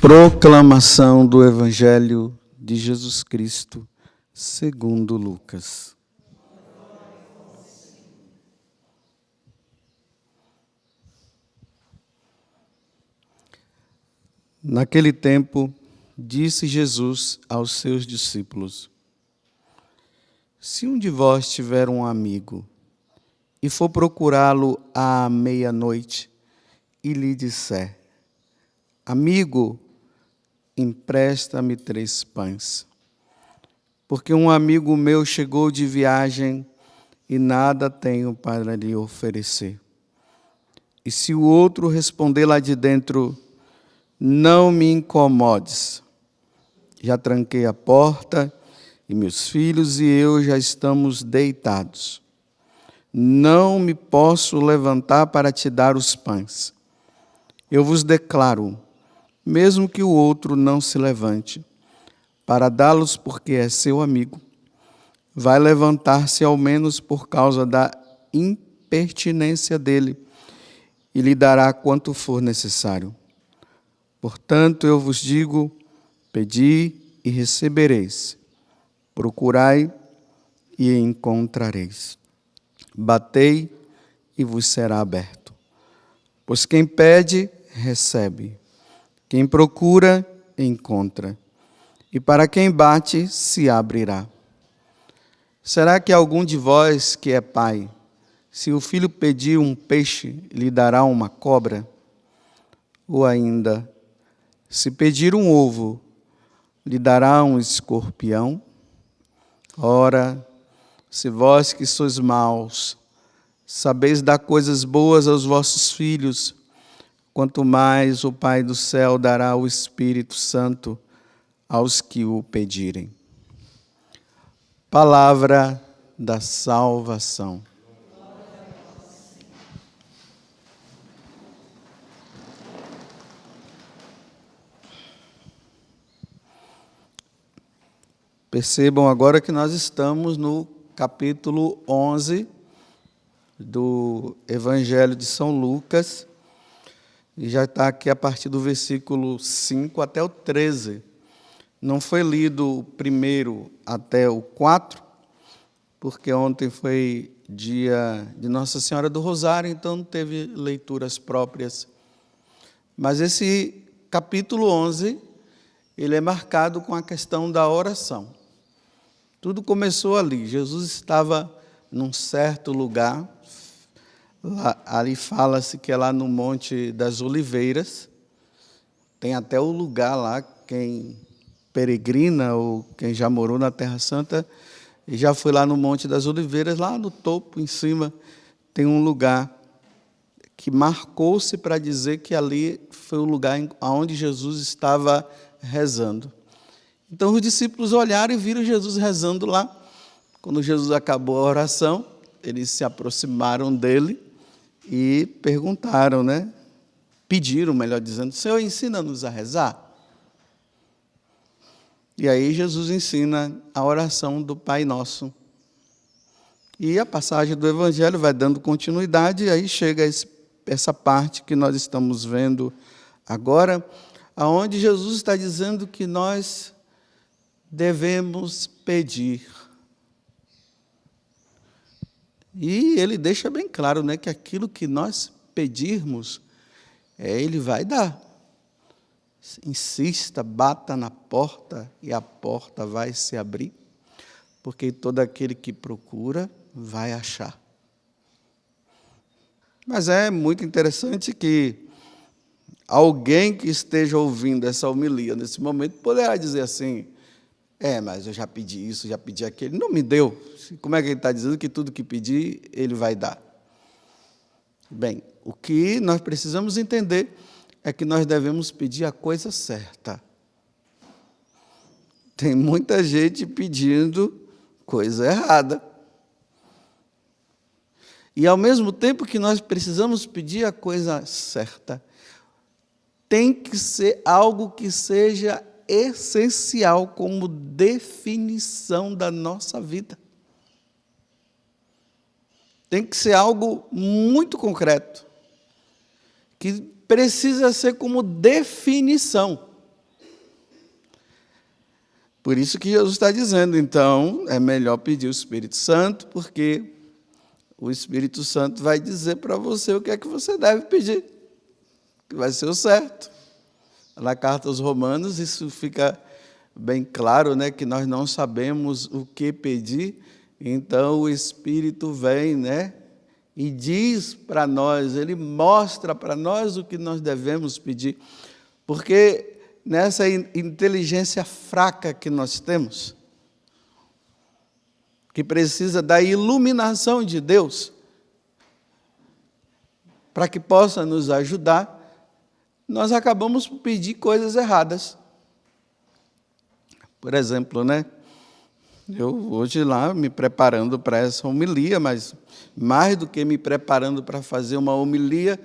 Proclamação do Evangelho de Jesus Cristo, segundo Lucas. Naquele tempo, disse Jesus aos seus discípulos: Se um de vós tiver um amigo e for procurá-lo à meia-noite e lhe disser: Amigo, empresta-me 3 pães, porque um amigo meu chegou de viagem e nada tenho para lhe oferecer. E se o outro responder lá de dentro: Não me incomodes, já tranquei a porta e meus filhos e eu já estamos deitados. Não me posso levantar para te dar os pães. Eu vos declaro, mesmo que o outro não se levante, para dá-los porque é seu amigo, vai levantar-se ao menos por causa da impertinência dele e lhe dará quanto for necessário. Portanto, eu vos digo, pedi e recebereis, procurai e encontrareis, batei e vos será aberto. Pois quem pede, recebe. Quem procura, encontra. E para quem bate, se abrirá. Será que algum de vós que é pai, se o filho pedir um peixe, lhe dará uma cobra? Ou ainda, se pedir um ovo, lhe dará um escorpião? Ora, se vós que sois maus, sabeis dar coisas boas aos vossos filhos, quanto mais o Pai do céu dará o Espírito Santo aos que o pedirem. Palavra da salvação. Percebam agora que nós estamos no capítulo 11 do Evangelho de São Lucas, e já está aqui a partir do versículo 5 até o 13. Não foi lido o primeiro até o 4, porque ontem foi dia de Nossa Senhora do Rosário, então não teve leituras próprias. Mas esse capítulo 11, ele é marcado com a questão da oração. Tudo começou ali. Jesus estava num certo lugar. Ali fala-se que é lá no Monte das Oliveiras. Tem até o lugar lá, quem peregrina ou quem já morou na Terra Santa, e já foi lá no Monte das Oliveiras, lá no topo, em cima, tem um lugar que marcou-se para dizer que ali foi o lugar onde Jesus estava rezando. Então os discípulos olharam e viram Jesus rezando lá. Quando Jesus acabou a oração, eles se aproximaram dele e perguntaram, pediram, melhor dizendo: Senhor, ensina-nos a rezar. E aí Jesus ensina a oração do Pai Nosso. E a passagem do Evangelho vai dando continuidade, e aí chega essa parte que nós estamos vendo agora, aonde Jesus está dizendo que nós devemos pedir. E ele deixa bem claro, que aquilo que nós pedirmos, ele vai dar. Insista, bata na porta e a porta vai se abrir, porque todo aquele que procura vai achar. Mas é muito interessante que alguém que esteja ouvindo essa homilia nesse momento poderá dizer assim: mas eu já pedi isso, já pedi aquilo, não me deu. Como é que ele está dizendo que tudo que pedir, ele vai dar? Bem, o que nós precisamos entender é que nós devemos pedir a coisa certa. Tem muita gente pedindo coisa errada. E, ao mesmo tempo que nós precisamos pedir a coisa certa, tem que ser algo que seja essencial como definição da nossa vida. Tem que ser algo muito concreto, que precisa ser como definição. Por isso que Jesus está dizendo, então, é melhor pedir o Espírito Santo, porque o Espírito Santo vai dizer para você o que é que você deve pedir, que vai ser o certo. Na carta aos Romanos, isso fica bem claro, né, que nós não sabemos o que pedir, então o Espírito vem, né, e diz para nós, ele mostra para nós o que nós devemos pedir, porque nessa inteligência fraca que nós temos, que precisa da iluminação de Deus, para que possa nos ajudar, nós acabamos por pedir coisas erradas. Por exemplo, né? Eu hoje lá me preparando para essa homilia, mas mais do que me preparando para fazer uma homilia,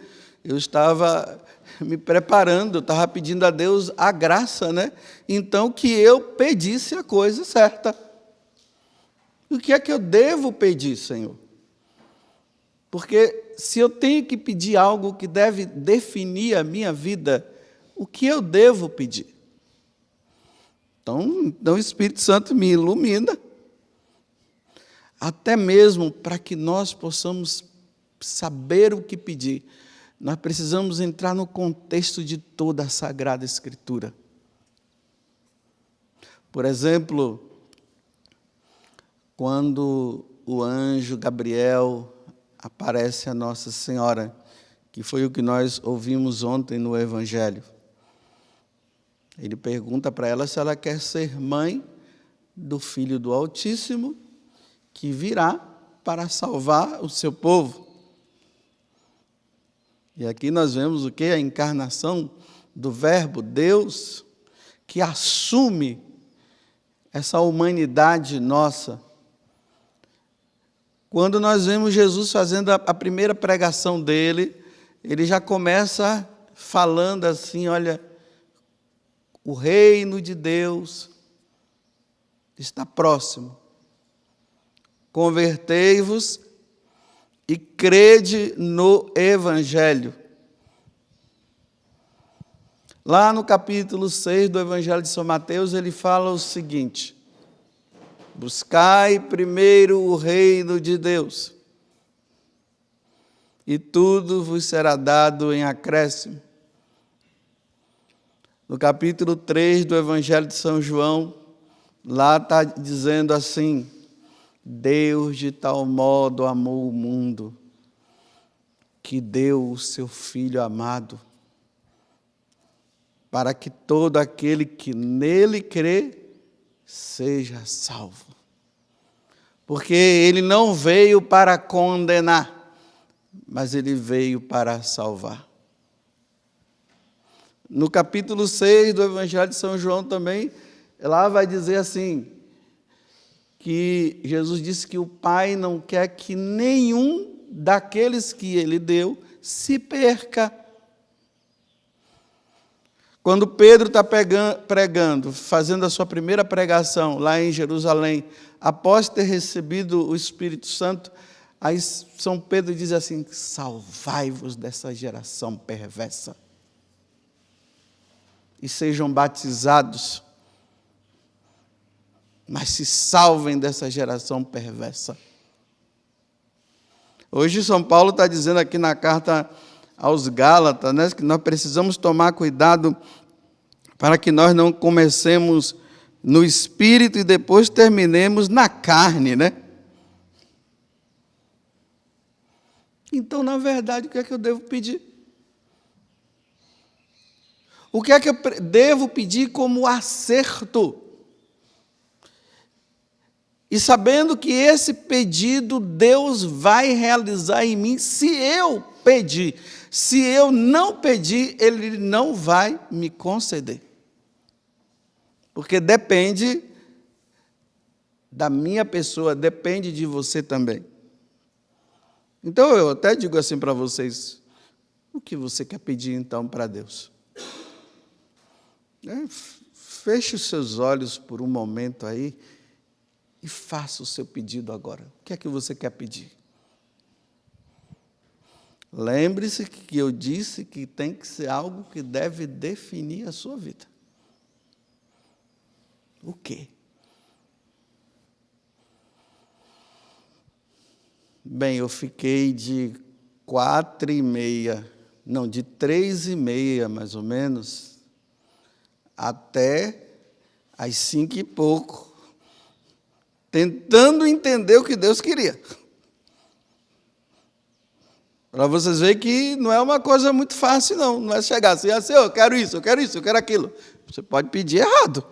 eu estava me preparando, eu estava pedindo a Deus a graça, né? Então, que eu pedisse a coisa certa. O que é que eu devo pedir, Senhor? Porque se eu tenho que pedir algo que deve definir a minha vida, o que eu devo pedir? Então o Espírito Santo me ilumina, até mesmo para que nós possamos saber o que pedir. Nós precisamos entrar no contexto de toda a Sagrada Escritura. Por exemplo, quando o anjo Gabriel aparece a Nossa Senhora, que foi o que nós ouvimos ontem no Evangelho. Ele pergunta para ela se ela quer ser mãe do Filho do Altíssimo, que virá para salvar o seu povo. E aqui nós vemos o que? A encarnação do Verbo, Deus, que assume essa humanidade nossa. Quando nós vemos Jesus fazendo a primeira pregação dele, ele já começa falando assim, olha, o reino de Deus está próximo. Convertei-vos e crede no Evangelho. Lá no capítulo 6 do Evangelho de São Mateus, ele fala o seguinte: buscai primeiro o reino de Deus, e tudo vos será dado em acréscimo. No capítulo 3 do Evangelho de São João, lá está dizendo assim: Deus de tal modo amou o mundo, que deu o seu Filho amado, para que todo aquele que nele crê seja salvo. Porque ele não veio para condenar, mas ele veio para salvar. No capítulo 6 do Evangelho de São João também, lá vai dizer assim, que Jesus disse que o Pai não quer que nenhum daqueles que ele deu se perca. Quando Pedro está pregando, fazendo a sua primeira pregação lá em Jerusalém, após ter recebido o Espírito Santo, aí São Pedro diz assim: salvai-vos dessa geração perversa e sejam batizados, mas se salvem dessa geração perversa. Hoje São Paulo está dizendo aqui na carta aos Gálatas, né, que nós precisamos tomar cuidado para que nós não comecemos no espírito e depois terminemos na carne, né? Então, na verdade, o que é que eu devo pedir? O que é que eu devo pedir como acerto? E sabendo que esse pedido Deus vai realizar em mim se eu pedir. Se eu não pedir, Ele não vai me conceder. Porque depende da minha pessoa, depende de você também. Então eu até digo assim para vocês: o que você quer pedir então para Deus? Feche os seus olhos por um momento aí e faça o seu pedido agora. O que é que você quer pedir? Lembre-se que eu disse que tem que ser algo que deve definir a sua vida. O quê? Bem, eu fiquei de 4h30, não, de 3h30, mais ou menos, até às 5 e pouco, tentando entender o que Deus queria. Para vocês verem que não é uma coisa muito fácil, não. Não é chegar assim, Senhor, eu quero isso, eu quero isso, eu quero aquilo. Você pode pedir errado.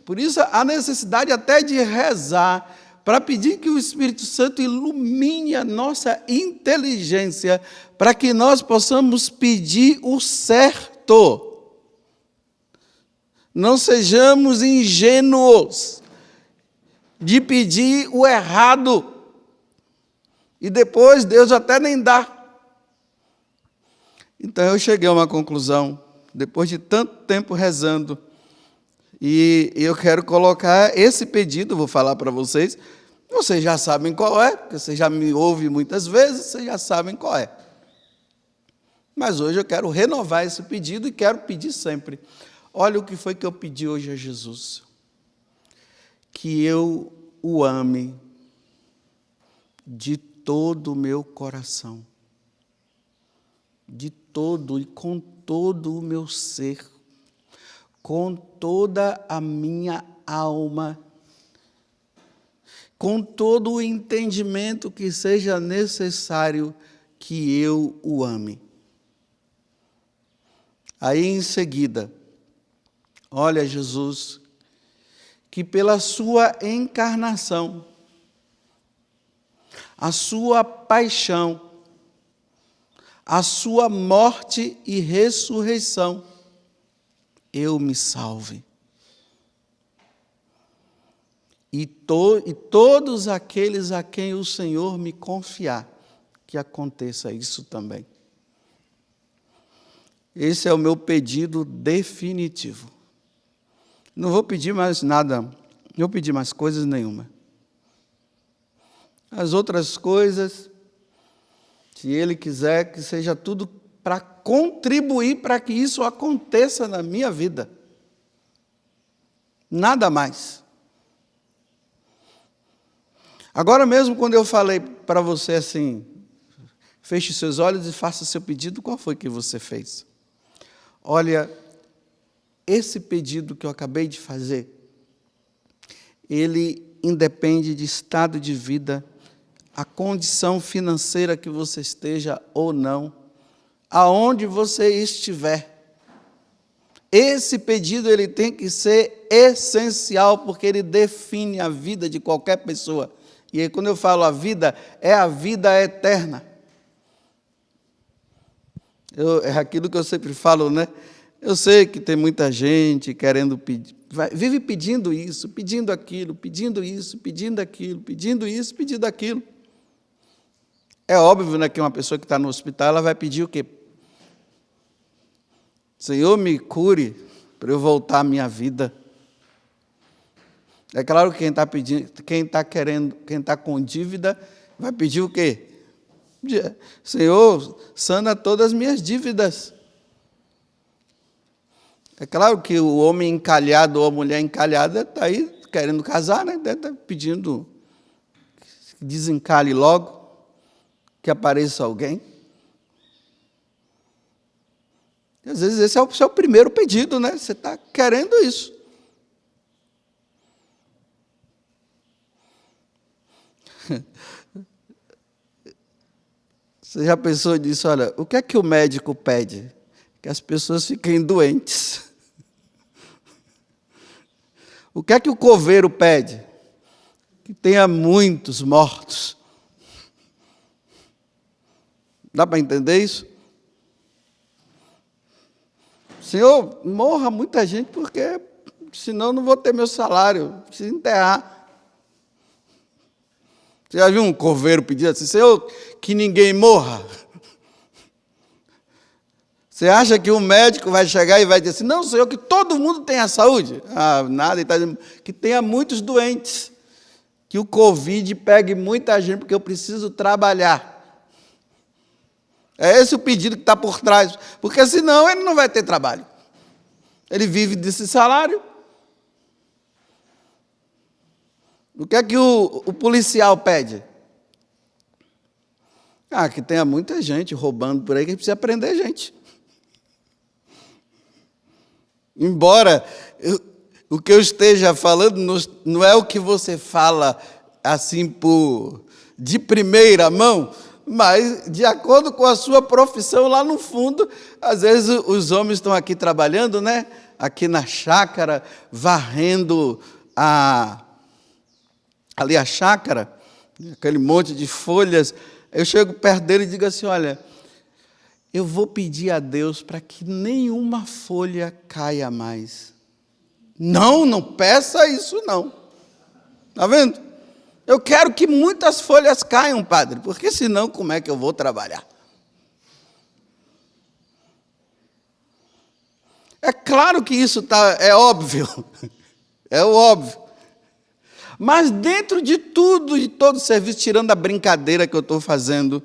Por isso a necessidade até de rezar, para pedir que o Espírito Santo ilumine a nossa inteligência, para que nós possamos pedir o certo. Não sejamos ingênuos de pedir o errado. E depois Deus até nem dá. Então eu cheguei a uma conclusão, depois de tanto tempo rezando, e eu quero colocar esse pedido, vou falar para vocês. Vocês já sabem qual é, porque vocês já me ouvem muitas vezes, vocês já sabem qual é. Mas hoje eu quero renovar esse pedido e quero pedir sempre. Olha o que foi que eu pedi hoje a Jesus. Que eu o ame de todo o meu coração, de todo e com todo o meu ser, com toda a minha alma, com todo o entendimento que seja necessário que eu o ame. Aí em seguida, olha Jesus, que pela sua encarnação, a sua paixão, a sua morte e ressurreição, eu me salve. E todos aqueles a quem o Senhor me confiar, que aconteça isso também. Esse é o meu pedido definitivo. Não vou pedir mais nada, não vou pedir mais coisas nenhuma. As outras coisas, se Ele quiser, que seja tudo para contribuir para que isso aconteça na minha vida. Nada mais. Agora mesmo, quando eu falei para você assim, feche seus olhos e faça seu pedido, qual foi que você fez? Olha, esse pedido que eu acabei de fazer, ele independe de estado de vida, a condição financeira que você esteja ou não, aonde você estiver. Esse pedido ele tem que ser essencial, porque ele define a vida de qualquer pessoa. E aí, quando eu falo a vida, é a vida eterna. É aquilo que eu sempre falo, né? Eu sei que tem muita gente querendo pedir, vive pedindo isso, pedindo aquilo, pedindo isso, pedindo aquilo, pedindo isso, pedindo aquilo. É óbvio, né, que uma pessoa que está no hospital, ela vai pedir o quê? Senhor, me cure para eu voltar à minha vida. É claro que quem está pedindo, quem está querendo, quem está com dívida, vai pedir o quê? Senhor, sana todas as minhas dívidas. É claro que o homem encalhado ou a mulher encalhada está aí querendo casar, né? Está pedindo que desencalhe logo, que apareça alguém. E às vezes esse é o seu primeiro pedido, né? Você está querendo isso. Você já pensou nisso? Olha, o que é que o médico pede? Que as pessoas fiquem doentes. O que é que o coveiro pede? Que tenha muitos mortos. Dá para entender isso? Senhor, morra muita gente, porque senão não vou ter meu salário, preciso enterrar. Você já viu um coveiro pedindo assim, Senhor, que ninguém morra? Você acha que o médico vai chegar e vai dizer assim, não, Senhor, que todo mundo tenha saúde? Ah, nada, ele está dizendo que tenha muitos doentes, que o Covid pegue muita gente, porque eu preciso trabalhar. É esse o pedido que está por trás, porque senão ele não vai ter trabalho. Ele vive desse salário. O que é que o policial pede? Que tenha muita gente roubando por aí que precisa prender gente. Embora o que eu esteja falando não é o que você fala assim de primeira mão, mas de acordo com a sua profissão lá no fundo. Às vezes os homens estão aqui trabalhando, né? Aqui na chácara, varrendo ali a chácara, aquele monte de folhas. Eu chego perto dele e digo assim: olha, eu vou pedir a Deus para que nenhuma folha caia mais. Não peça isso não. Está vendo? Eu quero que muitas folhas caiam, padre, porque senão como é que eu vou trabalhar? É claro que isso é óbvio, é óbvio. Mas dentro de tudo, de todo o serviço, tirando a brincadeira que eu estou fazendo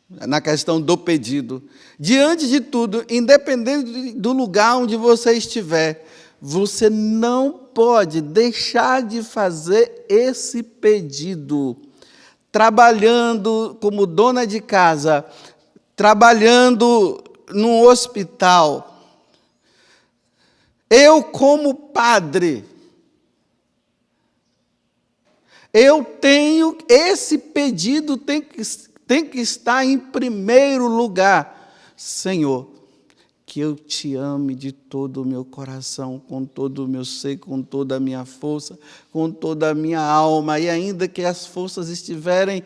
na questão do pedido, diante de tudo, independente do lugar onde você estiver, você não pode deixar de fazer esse pedido. Trabalhando como dona de casa, trabalhando num hospital, eu como padre, eu tenho, esse pedido tem que estar em primeiro lugar. Senhor, que eu te ame de todo o meu coração, com todo o meu ser, com toda a minha força, com toda a minha alma, e ainda que as forças estiverem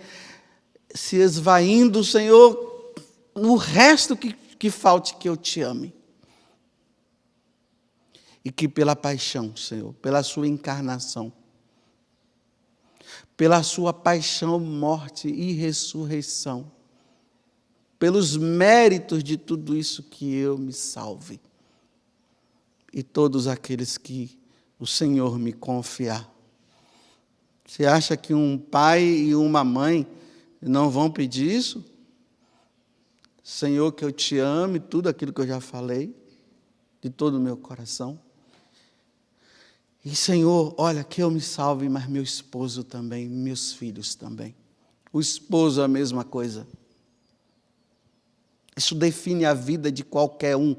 se esvaindo, Senhor, no resto que falte, que eu te ame. E que pela paixão, Senhor, pela sua encarnação, pela sua paixão, morte e ressurreição, pelos méritos de tudo isso, que eu me salve. E todos aqueles que o Senhor me confiar. Você acha que um pai e uma mãe não vão pedir isso? Senhor, que eu te ame, tudo aquilo que eu já falei, de todo o meu coração. E Senhor, olha, que eu me salve, mas meu esposo também, meus filhos também. O esposo é a mesma coisa. Isso define a vida de qualquer um.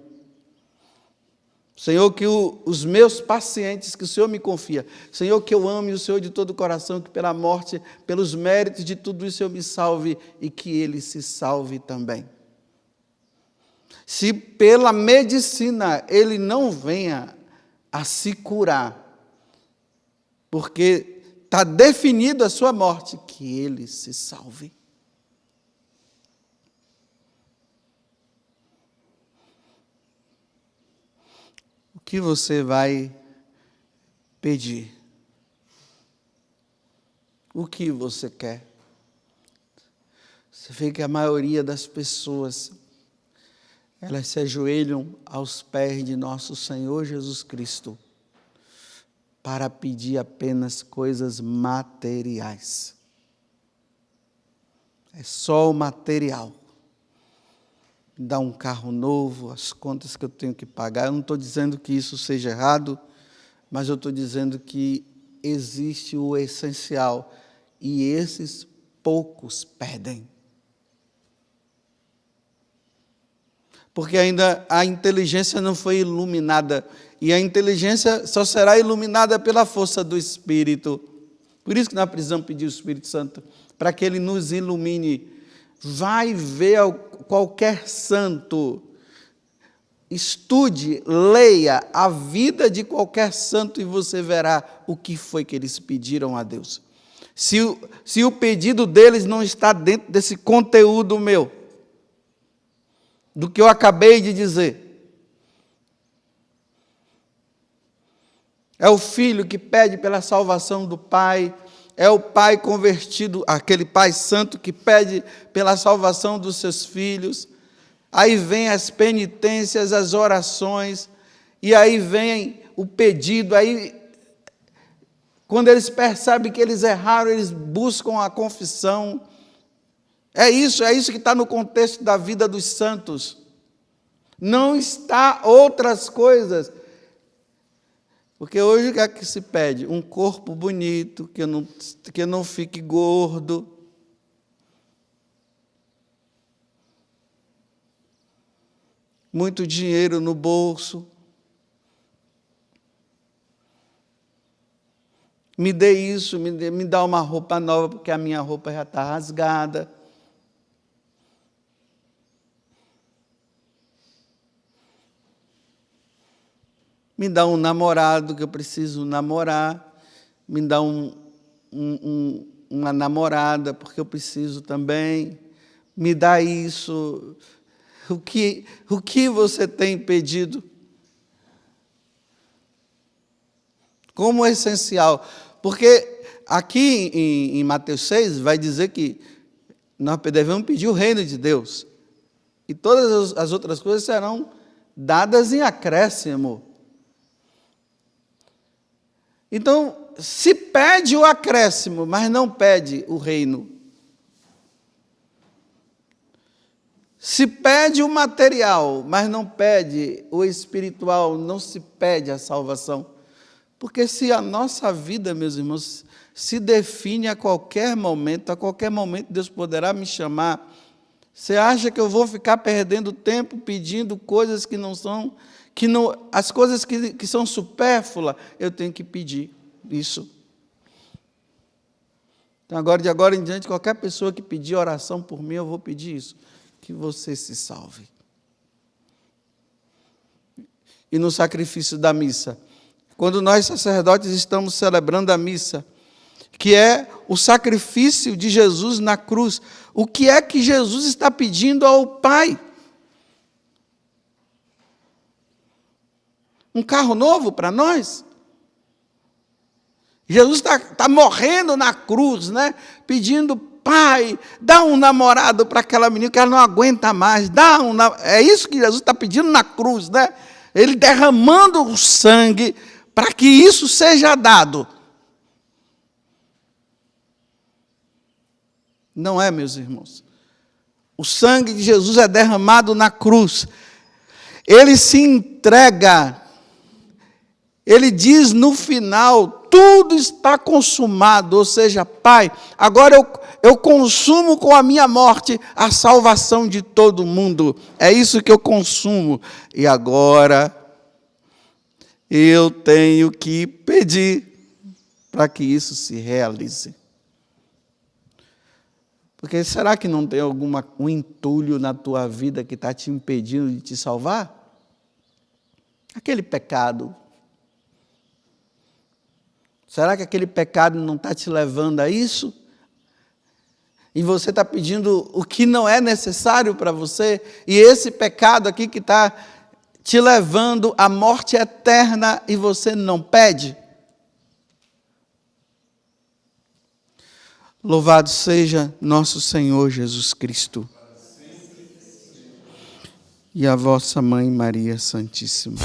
Senhor, que os meus pacientes, que o Senhor me confia, Senhor, que eu ame o Senhor de todo o coração, que pela morte, pelos méritos de tudo isso eu me salve e que ele se salve também. Se pela medicina ele não venha a se curar, porque está definido a sua morte, que ele se salve. O que você vai pedir? O que você quer? Você vê que a maioria das pessoas, elas se ajoelham aos pés de nosso Senhor Jesus Cristo para pedir apenas coisas materiais. É só o material. Me dá um carro novo, as contas que eu tenho que pagar. Eu não estou dizendo que isso seja errado, mas eu estou dizendo que existe o essencial e esses poucos pedem. Porque ainda a inteligência não foi iluminada, e a inteligência só será iluminada pela força do Espírito. Por isso que nós precisamos pedir o Espírito Santo, para que ele nos ilumine. Vai ver qualquer santo, estude, leia a vida de qualquer santo e você verá o que foi que eles pediram a Deus. Se o pedido deles não está dentro desse conteúdo meu, do que eu acabei de dizer. É o filho que pede pela salvação do pai, é o pai convertido, aquele pai santo que pede pela salvação dos seus filhos. Aí vem as penitências, as orações, e aí vem o pedido. Aí, quando eles percebem que eles erraram, eles buscam a confissão. É isso que está no contexto da vida dos santos. Não está outras coisas. Porque hoje o que é que se pede? Um corpo bonito, que eu não fique gordo. muito dinheiro no bolso. Me dê isso, me dá uma roupa nova, porque a minha roupa já está rasgada. Me dá um namorado que eu preciso namorar. Me dá uma namorada, porque eu preciso também. Me dá isso. O que você tem pedido? Como essencial. Porque aqui em Mateus 6 vai dizer que nós devemos pedir o reino de Deus. E todas as outras coisas serão dadas em acréscimo. Então, se pede o acréscimo, mas não pede o reino. Se pede o material, mas não pede o espiritual, não se pede a salvação. Porque se a nossa vida, meus irmãos, se define a qualquer momento Deus poderá me chamar. Você acha que eu vou ficar perdendo tempo pedindo coisas que não são, as coisas que são supérfluas, eu tenho que pedir isso. Então, de agora em diante, qualquer pessoa que pedir oração por mim, eu vou pedir isso, que você se salve. E no sacrifício da missa, quando nós sacerdotes estamos celebrando a missa, que é o sacrifício de Jesus na cruz, o que é que Jesus está pedindo ao Pai? Um carro novo para nós? Jesus está morrendo na cruz, né? Pedindo, Pai, dá um namorado para aquela menina que ela não aguenta mais. É isso que Jesus está pedindo na cruz, né? Ele derramando o sangue para que isso seja dado. Não é, meus irmãos? O sangue de Jesus é derramado na cruz. Ele se entrega. Ele diz no final, tudo está consumado. Ou seja, Pai, agora eu consumo com a minha morte a salvação de todo mundo. É isso que eu consumo. E agora eu tenho que pedir para que isso se realize. Porque será que não tem um entulho na tua vida que está te impedindo de te salvar? Aquele pecado. Será que aquele pecado não está te levando a isso? E você está pedindo o que não é necessário para você? E esse pecado aqui que está te levando à morte eterna e você não pede? Louvado seja nosso Senhor Jesus Cristo e a vossa Mãe Maria Santíssima.